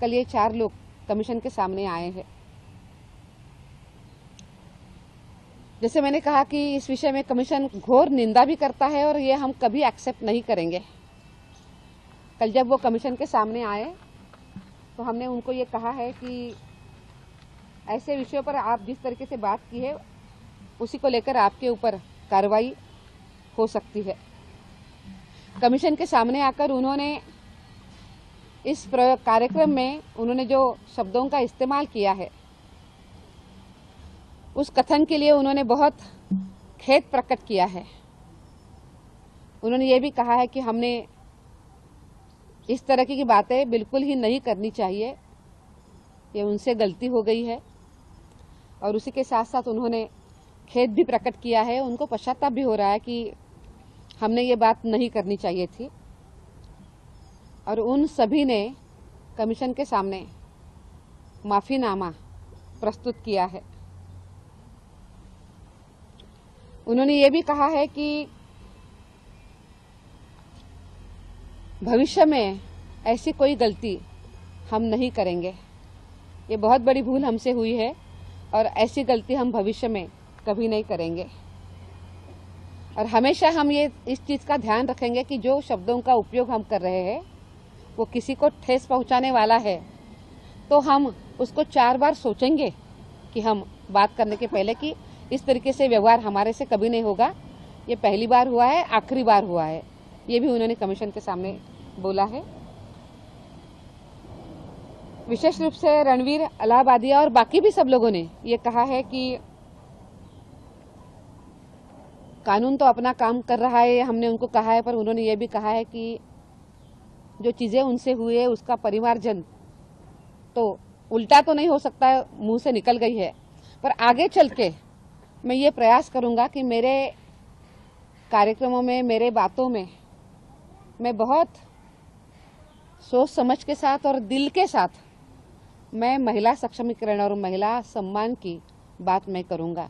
कल ये 4 लोग कमीशन के सामने आए हैं। जैसे मैंने कहा कि इस विषय में कमीशन घोर निंदा भी करता है और ये हम कभी एक्सेप्ट नहीं करेंगे। कल जब वो कमीशन के सामने आए तो हमने उनको ये कहा है कि ऐसे विषयों पर आप जिस तरीके से बात की है उसी को लेकर आपके ऊपर कार्रवाई हो सकती है। कमीशन के सामने आकर उन्होंने इस कार्यक्रम में उन्होंने जो शब्दों का इस्तेमाल किया है उस कथन के लिए उन्होंने बहुत खेद प्रकट किया है। उन्होंने ये भी कहा है कि हमने इस तरह की बातें बिल्कुल ही नहीं करनी चाहिए, ये उनसे गलती हो गई है। और उसी के साथ साथ उन्होंने खेद भी प्रकट किया है, उनको पश्चाताप भी हो रहा है कि हमने ये बात नहीं करनी चाहिए थी। और उन सभी ने कमीशन के सामने माफीनामा प्रस्तुत किया है। उन्होंने ये भी कहा है कि भविष्य में ऐसी कोई गलती हम नहीं करेंगे। ये बहुत बड़ी भूल हमसे हुई है और ऐसी गलती हम भविष्य में कभी नहीं करेंगे। और हमेशा हम ये इस चीज़ का ध्यान रखेंगे कि जो शब्दों का उपयोग हम कर रहे हैं वो किसी को ठेस पहुंचाने वाला है तो हम उसको 4 बार सोचेंगे कि हम बात करने के पहले कि इस तरीके से व्यवहार हमारे से कभी नहीं होगा, ये पहली बार हुआ है, आखिरी बार हुआ है। ये भी उन्होंने कमीशन के सामने बोला है। विशेष रूप से रणवीर इलाहाबादिया और बाकी भी सब लोगों ने ये कहा है कि कानून तो अपना काम कर रहा है, हमने उनको कहा है, पर उन्होंने ये भी कहा है कि जो चीजें उनसे हुई है उसका परिमार्जन तो उल्टा तो नहीं हो सकता, मुंह से निकल गई है, पर आगे चल के मैं ये प्रयास करूंगा कि मेरे कार्यक्रमों में, मेरे बातों में मैं बहुत सोच समझ के साथ और दिल के साथ मैं महिला सक्षमीकरण और महिला सम्मान की बात मैं करूंगा।